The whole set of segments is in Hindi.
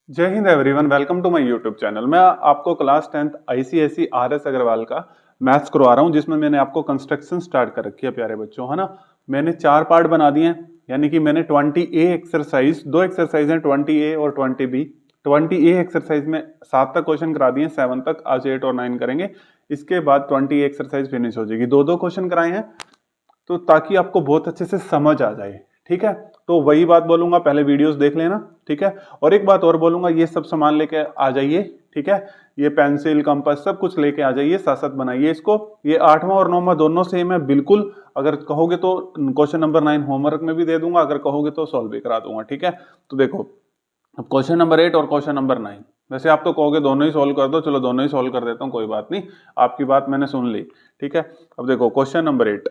जय Hind everyone, welcome to my YouTube channel. मैं आपको class 10th ICSE RS Agarwal का मैथ्स करवा रहा हूं, जिसमें मैंने आपको कंस्ट्रक्शन स्टार्ट कर रखी है प्यारे बच्चों, है ना। मैंने 4 पार्ट बना दिए हैं, यानी कि मैंने 20A एक्सरसाइज, 2 एक्सरसाइज हैं 20A और 20B। 20A एक्सरसाइज में 7 तक क्वेश्चन करा दिए, 7 तक, आज 8 और 9 करेंगे। इसके बाद 20A एक्सरसाइज फिनिश हो जाएगी। 2-2 क्वेश्चन कराए हैं तो ताकि आपको बहुत अच्छे से समझ आ जाए, ठीक है। तो वही बात बोलूंगा, पहले वीडियोस देख लेना, ठीक है। और एक बात और बोलूंगा, ये सब सामान लेके आ जाइए, ठीक है। ये पेंसिल, कंपास सब कुछ लेके आ जाइए, साथ साथ बनाइए इसको। ये 8वां और 9वां दोनों सेम है बिल्कुल। अगर कहोगे तो क्वेश्चन नंबर 9 होमवर्क में भी दे दूंगा, अगर कहोगे तो सॉल्व भी करा दूंगा, ठीक है। तो देखो, अब क्वेश्चन नंबर 8 और क्वेश्चन नंबर 9, वैसे आप तो कहोगे दोनों ही सॉल्व कर दो, चलो दोनों ही सॉल्व कर देता हूँ, कोई बात नहीं, आपकी बात मैंने सुन ली, ठीक है। अब देखो क्वेश्चन नंबर 8,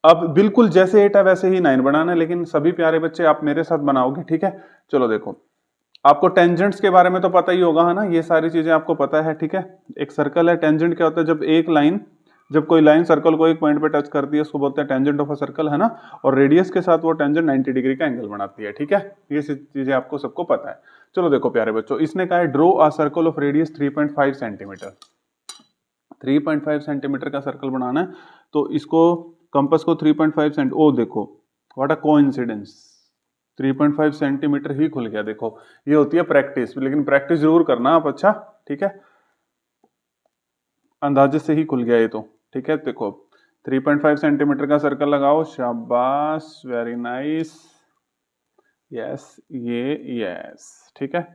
अब बिल्कुल जैसे 8 है वैसे ही 9 बनाना है, लेकिन सभी प्यारे बच्चे आप मेरे साथ बनाओगे, ठीक है। चलो देखो, आपको टेंजेंट्स के बारे में तो पता ही होगा, है ना, ये सारी चीजें आपको पता है, ठीक है। एक सर्कल है, टेंजेंट क्या होता है, जब कोई लाइन सर्कल को एक पॉइंट पे टच करती है उसको बोलते हैं टेंजेंट ऑफ अ सर्कल, है ना। और रेडियस के साथ वो टेंजेंट 90 डिग्री का एंगल बनाती है, ठीक है। ये चीजें आपको सबको पता है। चलो देखो प्यारे बच्चों, इसने कहा है draw a circle of radius 3.5 centimetre. 3.5 centimetre का सर्कल बनाना है, तो इसको कंपास को 3.5 सेंट, ओ देखो व्हाट अ कोइंसिडेंस, 3.5 सेंटीमीटर ही खुल गया। देखो ये होती है प्रैक्टिस, लेकिन प्रैक्टिस जरूर करना आप, अच्छा, ठीक है। अंदाजे से ही खुल गया ये तो, ठीक है। देखो 3.5 सेंटीमीटर का सर्कल लगाओ, शाबाश, वेरी नाइस, यस, ये यस, ठीक है।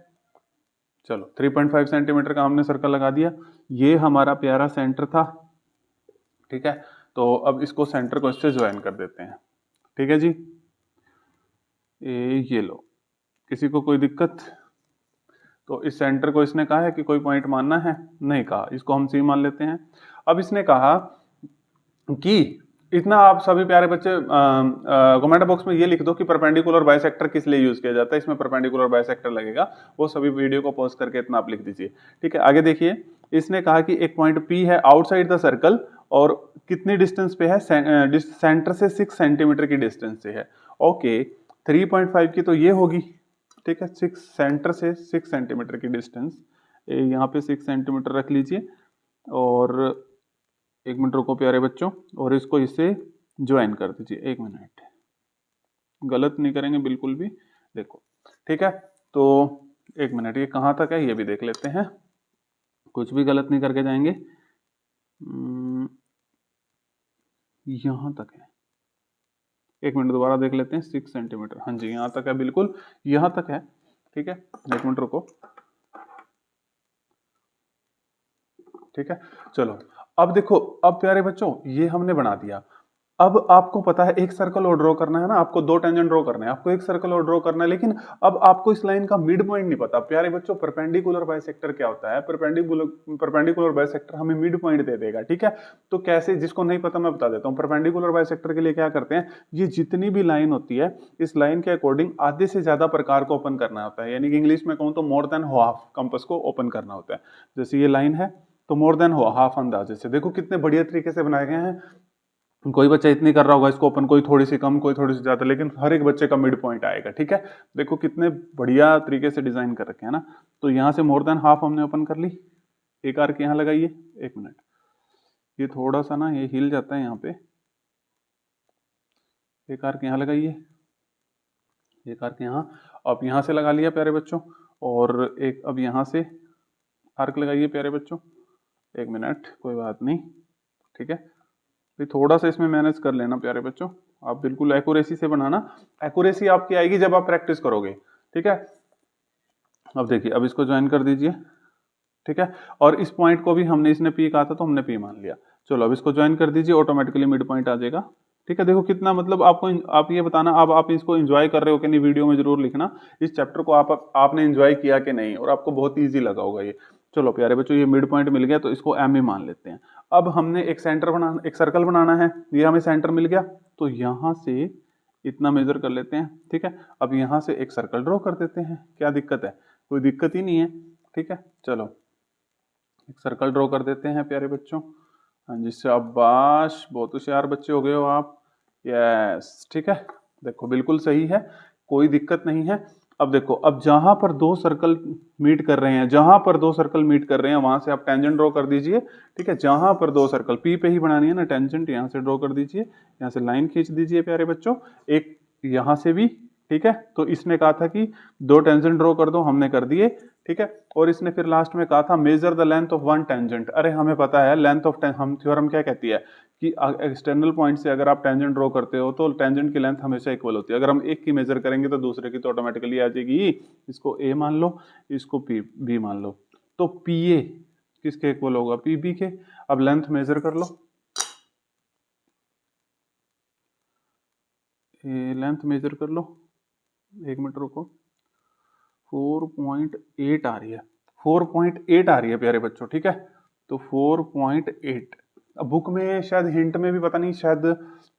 चलो 3.5 सेंटीमीटर का हमने सर्कल लगा दिया, ये हमारा प्यारा सेंटर था, ठीक है। तो अब इसको सेंटर को इससे ज्वाइन कर देते हैं, ठीक है जी। ये लो, किसी को कोई दिक्कत? तो इस सेंटर को इसने कहा है कि कोई पॉइंट मानना है, नहीं कहा, इसको हम सी मान लेते हैं। अब इसने कहा कि इतना, आप सभी प्यारे बच्चे कमेंट बॉक्स में ये लिख दो कि परपेंडिकुलर बाइसेक्टर किस लिए यूज किया जाता है, इसमें परपेंडिकुलर बाइसेक्टर लगेगा, वो सभी वीडियो को पॉज करके इतना आप लिख दीजिए, ठीक है। आगे देखिए, इसने कहा कि एक पॉइंट P है आउटसाइड द सर्कल, और कितनी डिस्टेंस पे है, सेंटर से 6 सेंटीमीटर की डिस्टेंस से है, ओके। 3.5 की तो ये होगी, ठीक है, 6 सेंटर से 6 सेंटीमीटर की डिस्टेंस, यहाँ पे 6 सेंटीमीटर रख लीजिए, और 1 मिनट रुको प्यारे बच्चों, और इसको इससे ज्वाइन कर दीजिए, 1 मिनट, गलत नहीं करेंगे बिल्कुल भी, देखो, ठीक है। तो 1 मिनट, ये कहाँ तक है ये भी देख लेते हैं, कुछ भी गलत नहीं करके जाएंगे। यहाँ तक है, 1 मिनट दोबारा देख लेते हैं, 6 सेंटीमीटर, हाँ जी यहाँ तक है, बिल्कुल यहाँ तक है, ठीक है। 1 मिनट रुको, ठीक है। चलो अब देखो, अब प्यारे बच्चों ये हमने बना दिया। अब आपको पता है एक सर्कल और ड्रॉ करना है ना, आपको 2 टेंजेंट ड्रॉ करना है, आपको एक सर्कल और ड्रॉ करना है, लेकिन अब आपको इस लाइन का मिड पॉइंट नहीं पता प्यारे बच्चों। परपेंडिकुलर बाइसेक्टर क्या होता है, परपेंडिकुलर बाइसेक्टर हमें मिड पॉइंट दे देगा, ठीक है। तो कैसे, जिसको नहीं पता मैं बता देता हूँ। परपेंडिकुलर बाइसेक्टर के लिए क्या करते हैं, ये जितनी भी लाइन होती है, इस लाइन के अकॉर्डिंग आधे से ज्यादा प्रकार को ओपन करना होता है, यानी कि इंग्लिश में कहूँ तो मोर देन हाफ कंपास को ओपन करना होता है। जैसे ये लाइन है तो मोर देन हाफ अंदाजे से, देखो कितने बढ़िया तरीके से बनाए गए हैं। कोई बच्चा इतनी कर रहा होगा इसको ओपन, कोई थोड़ी सी कम, कोई थोड़ी सी ज्यादा, लेकिन हर एक बच्चे का मिड पॉइंट आएगा, ठीक है। देखो कितने बढ़िया तरीके से डिजाइन कर रखे हैं ना। तो यहाँ से मोर देन हाफ हमने ओपन कर ली, एक आर्क यहाँ लगाइए, 1 मिनट, ये थोड़ा सा ना ये हिल जाता है यहाँ पे, एक आर्क यहाँ लगाइए, एक आर्क यहाँ, अब यहाँ से लगा लिया प्यारे बच्चों, और एक अब यहाँ से आर्क लगाइए प्यारे बच्चों, 1 मिनट, कोई बात नहीं, ठीक है। फिर थोड़ा सा इसमें मैनेज कर लेना प्यारे बच्चों, आप बिल्कुल एक्यूरेसी से बनाना, एक्यूरेसी आपकी आएगी जब आप प्रैक्टिस करोगे, ठीक है। अब देखिए, अब इसको ज्वाइन कर दीजिए, ठीक है। और इस पॉइंट को भी हमने, इसने पी कहा था तो हमने पी मान लिया। चलो अब इसको ज्वाइन कर दीजिए, ऑटोमेटिकली मिड पॉइंट आ जाएगा, ठीक है। देखो कितना, मतलब आपको, आप ये बताना अब आप इसको एंजॉय कर रहे हो कि नहीं, वीडियो में जरूर लिखना इस चैप्टर को आपने एंजॉय किया कि नहीं, और आपको बहुत ईजी लगा होगा ये। चलो प्यारे बच्चों, ये मिड पॉइंट मिल गया तो इसको एम ही मान लेते हैं। अब हमने एक सेंटर बनाना, एक सर्कल बनाना है, ये हमें सेंटर मिल गया, तो यहाँ से इतना मेजर कर लेते हैं, ठीक है। अब यहाँ से एक सर्कल ड्रॉ कर देते हैं, क्या दिक्कत है, कोई दिक्कत ही नहीं है, ठीक है। चलो एक सर्कल ड्रॉ कर देते हैं प्यारे बच्चों, हाँ जी, शाबाश, बहुत होशियार बच्चे हो गए हो आप, यस, ठीक है। देखो बिल्कुल सही है, कोई दिक्कत नहीं है। अब देखो, अब जहां पर दो सर्कल मीट कर रहे हैं, जहां पर दो सर्कल मीट कर रहे हैं वहां से आप टेंजेंट ड्रॉ कर दीजिए। ठीक है, जहां पर दो सर्कल पी पे ही बनानी है ना टेंजेंट, यहां से ड्रॉ कर दीजिए, यहां से लाइन खींच दीजिए प्यारे बच्चों, एक यहां से भी। ठीक है, तो इसने कहा था कि दो टेंजेंट ड्रॉ कर दो, हमने कर दिए। ठीक है, और इसने फिर लास्ट में कहा था measure the length of one tangent. अरे हमें पता है लेंथ ऑफ, हम थ्योरम क्या कहती है कि एक्सटर्नल पॉइंट से अगर आप टेंजेंट ड्रॉ करते हो तो टेंजेंट की लेंथ हमेशा इक्वल होती है। अगर हम एक की मेजर करेंगे तो दूसरे की तो ऑटोमेटिकली आ जाएगी। इसको ए मान लो, इसको पी बी मान लो, तो पी ए किसके इक्वल होगा, पी बी के। अब लेंथ मेजर कर लो, लेंथ मेजर कर लो, एक मिनट रुको, 4.8 आ रही है, 4.8 आ रही है प्यारे बच्चों। ठीक है, तो 4.8, अब बुक में शायद हिंट में भी पता नहीं, शायद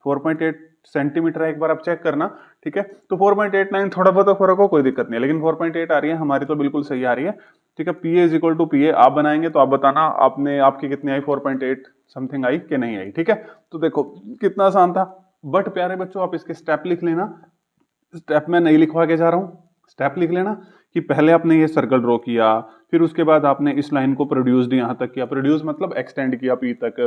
4.8 सेंटीमीटर है, एक बार आप चेक करना। ठीक है, तो 4.89 थोड़ा बहुत फर्क हो कोई दिक्कत नहीं है, लेकिन 4.8 आ रही है हमारी, तो बिल्कुल सही आ रही है। ठीक है, P A is equal to P A आप बनाएंगे तो आप बताना आपने, आपकी कितनी आई, 4.8 समथिंग आई कि नहीं आई। ठीक है, तो देखो कितना आसान था। बट प्यारे बच्चों आप इसके स्टेप लिख लेना, स्टेप में नहीं लिखवा के जा रहा हूं, स्टेप लिख लेना कि पहले आपने ये सर्कल ड्रॉ किया, फिर उसके बाद आपने इस लाइन को प्रोड्यूस्ड यहां तक किया, प्रोड्यूस मतलब एक्सटेंड किया पी तक,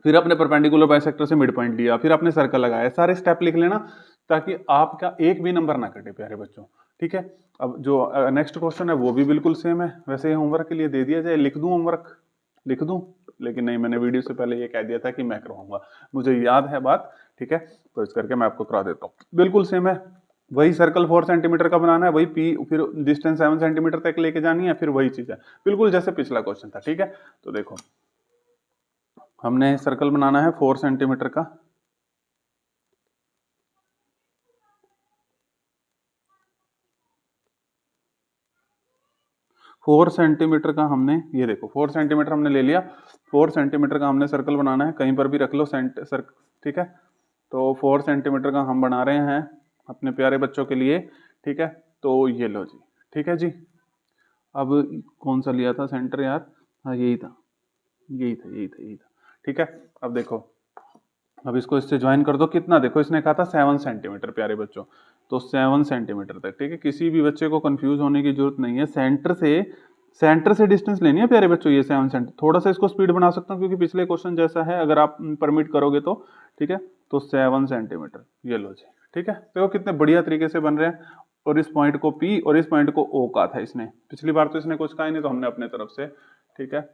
फिर आपने परपेंडिकुलर बाइसेक्टर से मिड पॉइंट लिया, फिर आपने सर्कल लगाया। सारे स्टेप लिख लेना ताकि आपका एक भी नंबर ना कटे प्यारे बच्चों। ठीक है, अब जो नेक्स्ट क्वेश्चन है वो भी बिल्कुल सेम है, वैसे होमवर्क के लिए दे दिया जाए, लिख दूं होमवर्क, लिख दूं, लेकिन नहीं, मैंने वीडियो से पहले ये कह दिया था कि मैं करवाऊंगा, मुझे याद है बात। ठीक है, तो इस करके मैं आपको करा देता हूँ, बिल्कुल सेम है। वही सर्कल 4 सेंटीमीटर का बनाना है, वही पी, फिर डिस्टेंस 7 सेंटीमीटर तक लेके जानी है, फिर वही चीज है बिल्कुल जैसे पिछला क्वेश्चन था। ठीक है, तो देखो हमने सर्कल बनाना है 4 सेंटीमीटर का, फोर सेंटीमीटर का हमने, ये देखो 4 सेंटीमीटर हमने ले लिया, 4 सेंटीमीटर का हमने सर्कल बनाना है, कहीं पर भी रख लो ठीक है, तो 4 सेंटीमीटर का हम बना रहे हैं अपने प्यारे बच्चों के लिए। ठीक है, तो ये लो जी। ठीक है जी, अब कौन सा लिया था सेंटर यार, हाँ यही था, यही था, यही था, यही था। ठीक है, अब देखो, अब इसको इससे ज्वाइन कर दो, कितना देखो इसने कहा था 7 सेंटीमीटर प्यारे बच्चों, तो 7 सेंटीमीटर तक। ठीक है, किसी भी बच्चे को कंफ्यूज होने की जरूरत नहीं है, सेंटर से डिस्टेंस लेनी है प्यारे बच्चों, ये 7 सेंटीमीटर। थोड़ा सा इसको स्पीड बना सकता हूँ क्योंकि पिछले क्वेश्चन जैसा है, अगर आप परमिट करोगे तो। ठीक है, तो 7 सेंटीमीटर, ये लो जी। ठीक है, देखो कितने बढ़िया तरीके से बन रहे हैं, और इस पॉइंट को पी और इस पॉइंट को ओ कहा था इसने, पिछली बार तो इसने कुछ कहा ही नहीं, तो हमने अपने तरफ से। ठीक है,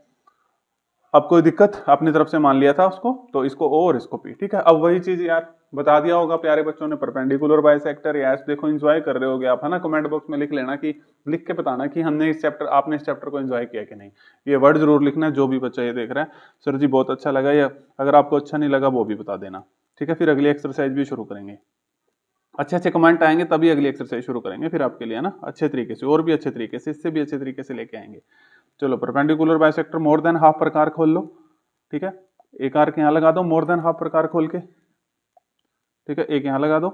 अब कोई दिक्कत, अपनी तरफ से मान लिया था उसको, तो इसको ओ और इसको पी। ठीक है, अब वही चीज यार बता दिया होगा प्यारे बच्चों ने, परपेंडिकुलर बाइसेक्टर या देखो एंजॉय कर रहे होगे आप, है ना। कमेंट बॉक्स में लिख लेना कि, लिख के बताना कि हमने इस चैप्टर, आपने इस चैप्टर को एंजॉय किया कि नहीं। ये वर्ड जरूर लिखना है जो भी बच्चा ये देख रहा है, सर जी बहुत अच्छा लगा, या अगर आपको अच्छा नहीं लगा वो भी बता देना। ठीक है, फिर अगली एक्सरसाइज भी शुरू करेंगे, अच्छे अच्छे कमेंट आएंगे तभी अगली एक्सरसाइज शुरू करेंगे फिर आपके लिए, है ना, अच्छे तरीके से, और भी अच्छे तरीके से, इससे भी अच्छे तरीके से लेके आएंगे। चलो, perpendicular bisector more than half प्रकार खोल लो। ठीक है, एक आर्क यहां लगा दो मोर देन हाफ प्रकार खोल के। ठीक है, एक यहां लगा दो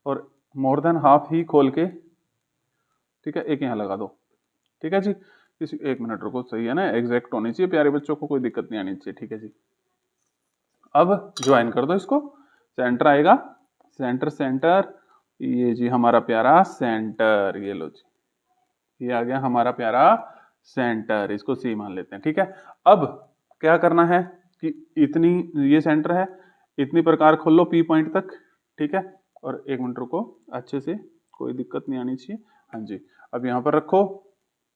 और मोर देन हाफ ही खोल के। ठीक है, एक यहां लगा दो। ठीक है जी, इस एक मिनट रुको, सही है ना, एग्जैक्ट होनी चाहिए प्यारे बच्चों को, कोई दिक्कत नहीं आनी चाहिए। ठीक है जी, अब ज्वाइन कर दो इसको, सेंटर आएगा, सेंटर सेंटर, ये जी हमारा प्यारा सेंटर, ये लो जी, ये आ गया हमारा प्यारा सेंटर, इसको सी मान लेते हैं। ठीक है, अब क्या करना है कि इतनी, ये सेंटर है, इतनी प्रकार खोल लो पी पॉइंट तक। ठीक है, और एक मिनट रुको, अच्छे से, कोई दिक्कत नहीं आनी चाहिए। हाँ जी, अब यहाँ पर रखो।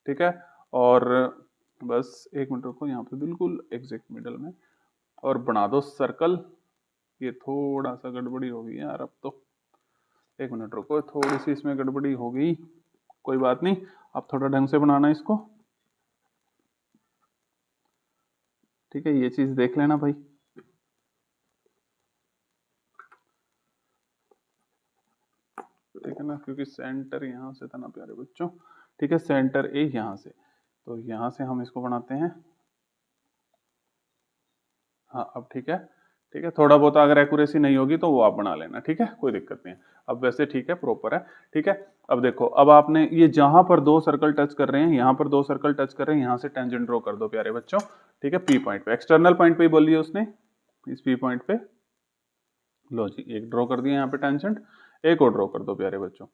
ठीक है, और बस एक मिनट रुको, यहाँ पे बिल्कुल एग्जैक्ट मिडल में, और बना दो सर्कल। ये थोड़ा सा गड़बड़ी हो गई यार अब तो, एक मिनट रुको, थोड़ी सी इसमें गड़बड़ी हो गई, कोई बात नहीं, आप थोड़ा ढंग से बनाना इसको। ठीक है, ये चीज देख लेना भाई। ठीक है ना, क्योंकि सेंटर यहाँ से था ना प्यारे बच्चों। ठीक है, सेंटर ए यहाँ से, तो यहाँ से हम इसको बनाते हैं। हाँ अब ठीक है, ठीक है, थोड़ा बहुत अगर एक्यूरेसी नहीं होगी तो वो आप बना लेना। ठीक है, कोई दिक्कत नहीं है, अब वैसे ठीक है, प्रॉपर है। ठीक है, अब देखो, अब आपने ये जहां पर दो सर्कल टच कर रहे हैं, यहाँ पर दो सर्कल टच कर रहे हैं, यहाँ से टेंजेंट ड्रॉ कर दो प्यारे बच्चों। ठीक है, पी पॉइंट पे, एक्सटर्नल पॉइंट पे ही बोलिए उसने, इस पी पॉइंट पे लो जी, एक ड्रॉ कर दिया यहाँ पे टेंजेंट, एक और ड्रॉ कर दो प्यारे बच्चों।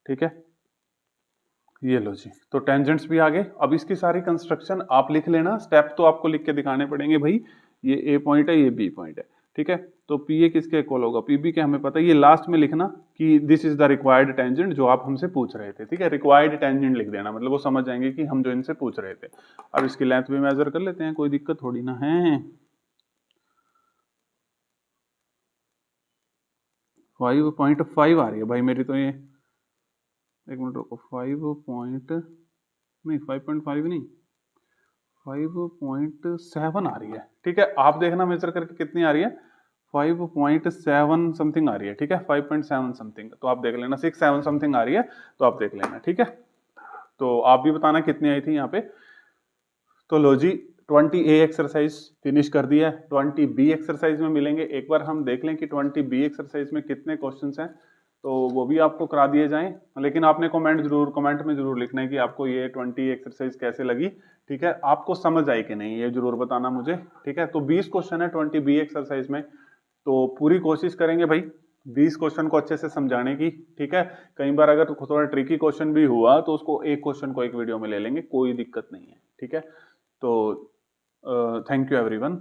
ठीक है, ये लो जी, तो टेंजेंट्स भी आ गए। अब इसकी सारी कंस्ट्रक्शन आप लिख लेना, स्टेप तो आपको लिख के दिखाने पड़ेंगे भाई। ये ए पॉइंट है, ये बी पॉइंट है, ठीक है। तो पी ए किसके इक्वल होगा, पी बी के हमें पता है। ये लास्ट में लिखना कि this is the required tangent, जो आप हमसे पूछ रहे थे, ठीक है। रिक्वायर्ड टेंजेंट लिख देना, मतलब वो समझ जाएंगे कि हम जो इनसे पूछ रहे थे। अब इसकी लेंथ भी मेजर कर लेते हैं, कोई दिक्कत थोड़ी ना है। 5.5 आ रही है भाई मेरी तो ये, एक मिनट रुको, 5 नहीं 5.5 नहीं, 5.7 आ रही है, ठीक है। आप देखना मेजर करके कितनी आ रही है, 5.7 समथिंग आ रही है, ठीक है। 5.7 समथिंग, तो आप देख लेना, 6-7 समथिंग आ रही है, तो आप देख लेना, ठीक है। तो आप भी बताना कितनी आई थी यहाँ पे। तो लो जी, 20A एक्सरसाइज फिनिश कर दिया है। 20B एक्सरसाइज में मिलेंगे, एक बार हम देख लें कि 20B एक्सरसाइज में कितने क्वेश्चंस हैं, तो वो भी आपको करा दिए जाएं। लेकिन आपने कमेंट में जरूर लिखना है कि आपको ये 20 एक्सरसाइज कैसे लगी, ठीक है। आपको समझ आई कि नहीं, ये जरूर बताना मुझे, ठीक है। तो 20 क्वेश्चन है 20B एक्सरसाइज में, तो पूरी कोशिश करेंगे भाई 20 क्वेश्चन को अच्छे से समझाने की, ठीक है। कई बार अगर थोड़ा ट्रिकी क्वेश्चन भी हुआ तो उसको एक क्वेश्चन को एक वीडियो में ले लेंगे, कोई दिक्कत नहीं है, ठीक है। तो थैंक यू एवरीवन।